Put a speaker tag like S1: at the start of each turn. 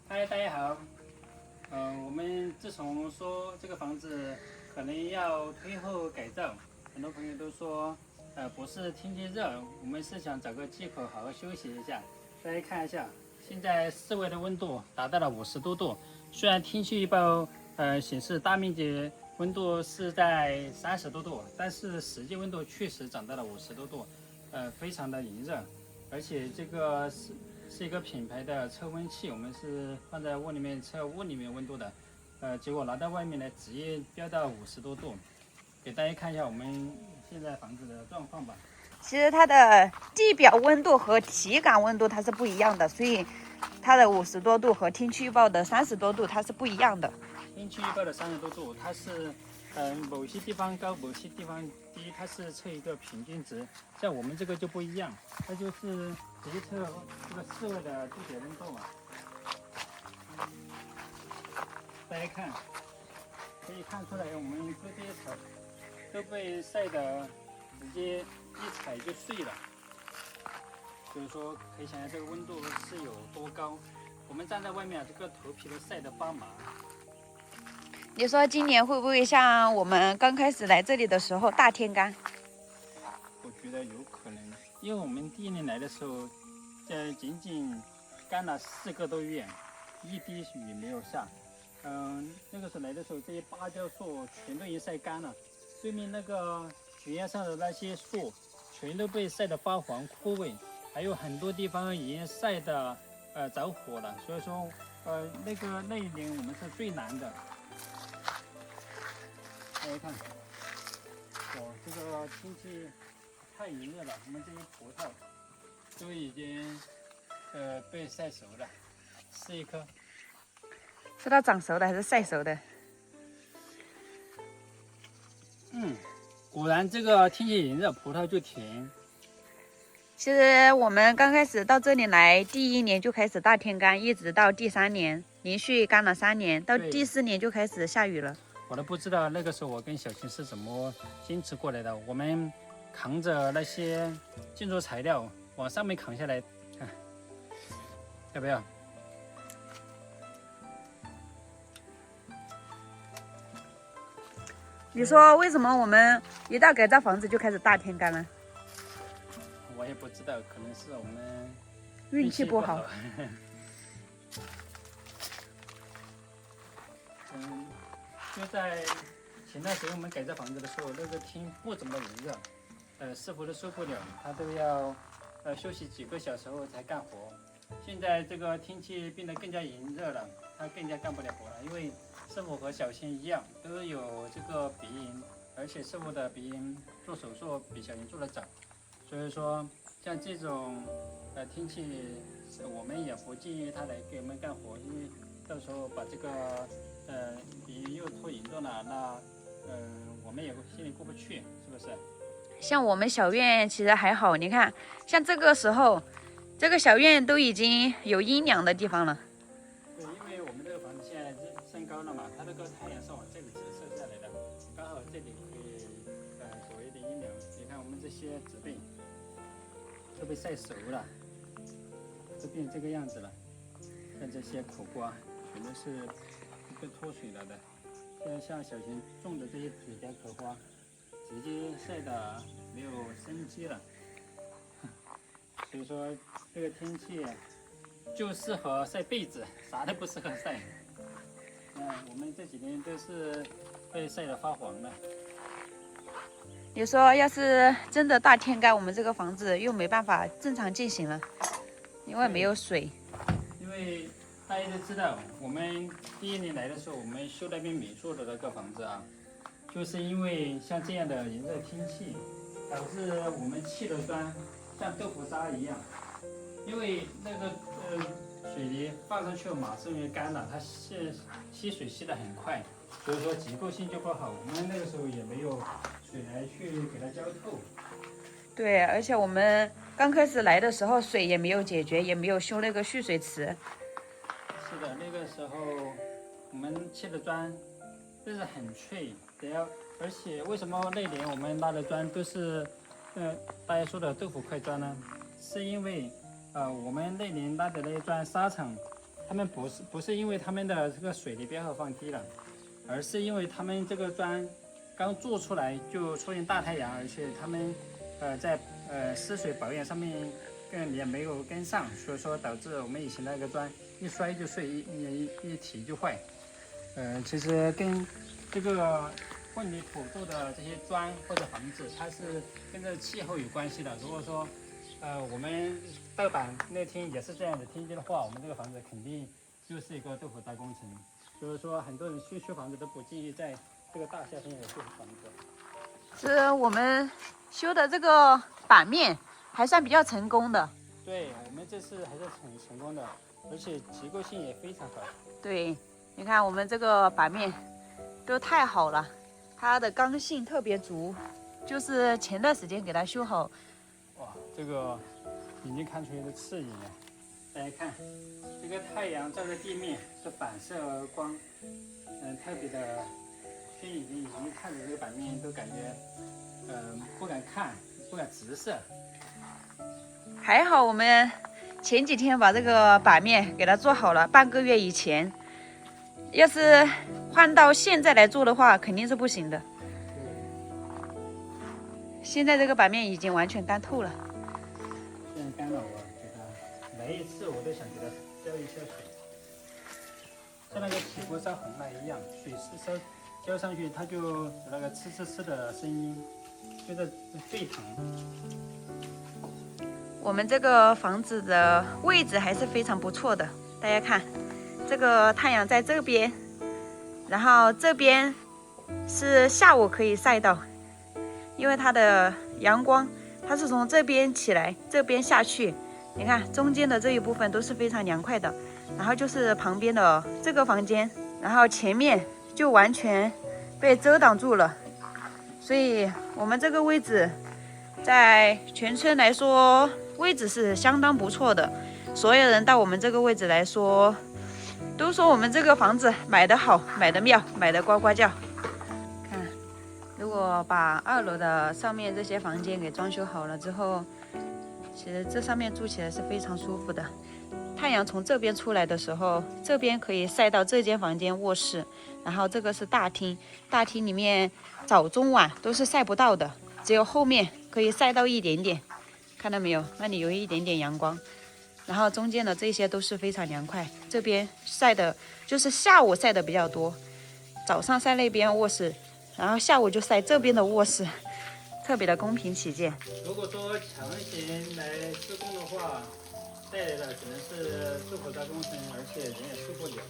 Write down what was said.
S1: 嗨，大家好。我们自从说这个房子可能要推后改造，很多朋友都说，不是天气热，我们是想找个借口好好休息一下。大家看一下，现在室外的温度达到了50多度，虽然天气预报显示大面積溫度是在30多度，但是實際溫度確實漲到了50多度，非常的炎熱，而且這個是一個品牌的測溫器，我們是放在屋裡面測屋裡面溫度的，結果拿到外面來直接飆到50多度，給大家看一下我們現在房子的狀況吧。
S2: 其實它的地表溫度和體感溫度它是不一樣的，所以它的50多度和天氣預報的30多度它是不一樣的。
S1: 天氣預報的30多度，它是某些地方高，某些地方低，它是測一個平均值。像我們這個就不一樣，它就是直接測這個室外的地表溫度嘛。大家看，可以看出來，我們這些草都被曬得直接一踩就碎了。所以說，可以想象這個溫度是有多高。我們站在外面，這個頭皮都曬得發麻。
S2: 你說今年會不會像我們剛開始來這裡的時候大天乾？
S1: 我覺得有可能，因為我們第一年來的時候，僅僅乾了4個多月，一滴雨沒有下。那個時候來的時候，這些芭蕉樹全都已經曬乾了，對面那個懸崖上的那些樹全都被曬得發黃枯萎，還有很多地方已經曬得着火了。所以說，那一年我們是最難的。大家看，這個天氣太炎熱了，我們這些葡萄都已經被曬熟了，試一顆。
S2: 是它長熟的還是曬熟的？
S1: 果然這個天氣炎熱，葡萄就甜。
S2: 其實我們剛開始到這裡來，第1年就開始大天乾，一直到第3年，連續乾了3年，到第4年就開始下雨了。
S1: 我都不知道那個時候我跟小琴是怎麼堅持過來的。我們扛着那些建築材料往上面扛下來，看要不要？
S2: 你說為什麼我們一到改造房子就開始大天乾呢？
S1: 我也不知道，可能是我們
S2: 運氣不好。
S1: 就在前段時間我們改造房子的時候，那個天不怎麼炎熱，師傅都受不了，他都要休息幾個小時後才幹活。現在這個天氣變得更加炎熱了，他更加幹不了活了，因為師傅和小新一樣都有這個鼻炎，而且師傅的鼻炎做手術比小新做得早，所以說像這種天氣，我們也不建議他來給我們幹活，因為到時候把這個鼻炎又拖嚴重了，那我們也心裡過不去，是不是？
S2: 像我們小院其實還好，你看，像這個時候，這個小院都已經有陰涼的地方了。
S1: 對，因為我們這個房子現在升高了嘛，它那個太陽是往這裡直射下來的，剛好這裡可以所謂的陰涼。你看我們這些植被都被曬熟了，都變這個樣子了。像這些苦瓜，全都是被脫水了的。像小琴種的這些嘴角口花，直接曬得沒有生機了。所以說這個天氣就適合曬被子，啥都不適合曬。我們這幾天都是被曬得發黃了。
S2: 你說要是真的大天乾，我們這個房子又沒辦法正常進行了，因為沒有水。
S1: 因為大家都知道，我們第1年來的時候，我們修那邊美術的那個房子啊，就是因為像這樣的炎熱天氣，導致我們砌的磚像豆腐渣一樣，因為那個水泥放上去馬上就乾了，它吸水吸得很快，所以說結構性就不好。我們那個時候也沒有水來去給它澆透。
S2: 對，而且我們剛開始來的時候，水也沒有解決，也沒有修那個蓄水池。
S1: 是的，那個時候我們砌的磚都是很脆，而且為什麼那年我們拉的磚都是大家說的豆腐塊磚呢？是因為我們那年拉的那些磚沙場他们不是因為他們的這個水的標號放低了，而是因為他們這個磚剛做出來就出現大太陽，而且他們在施水保養上面也沒有跟上，所以說導致我們以前那個磚一摔就碎，一提就壞。其實跟這個混凝土做的這些磚或者房子，它是跟這氣候有關係的。如果說我們盜版那天也是這樣的天氣的話，我們這個房子肯定就是一個豆腐渣工程。所以說很多人修房子都不建議在這個大夏天的修房子。
S2: 是我們修的這個板面還算比較成功的。
S1: 對，我們這次還是很成功的，而且結構性也非常好。對，
S2: 你看我們這個板面都太好了，它的剛性特別足，就是前段時間給它修好。
S1: 哇，這個已經看出來的刺影了。大家看，這個太陽照着地面是反射而光，特別的眩眼，已經看着這個板面都感覺，不敢看，不敢直視。
S2: 還好我們前幾天把這個板面給它做好了，半個月以前，要是換到現在來做的話，肯定是不行的。現在這個板面已經完全乾透了。
S1: 现在干了，我给它每一次我都想给它浇一些水，像那個起鍋燒紅了一樣，水是澆上去，它就有那個呲呲呲的聲音，就是沸騰。
S2: 我們這個房子的位置還是非常不錯的，大家看，這個太陽在這邊，然後這邊是下午可以曬到，因為它的陽光它是從這邊起來，這邊下去，你看中間的這一部分都是非常涼快的，然後就是旁邊的這個房間，然後前面就完全被遮擋住了，所以我們這個位置在全村來說位置是相當不錯的，所有人到我們這個位置來說都說我們這個房子買得好，買得妙，買得呱呱叫。看，如果把2樓的上面這些房間給裝修好了之後，其實這上面住起來是非常舒服的。太陽從這邊出來的時候，這邊可以曬到這間房間臥室，然後這個是大廳，大廳裡面早中晚都是曬不到的，只有後面可以曬到一點點，看到沒有？那裡有一點點陽光，然後中間的這些都是非常涼快。這邊曬的就是下午曬的比較多，早上曬那邊臥室，然後下午就曬這邊的臥室，特別的公平起見。
S1: 如果說強行來施工的話，帶來的只能是豆腐渣工程，而且人也受不了。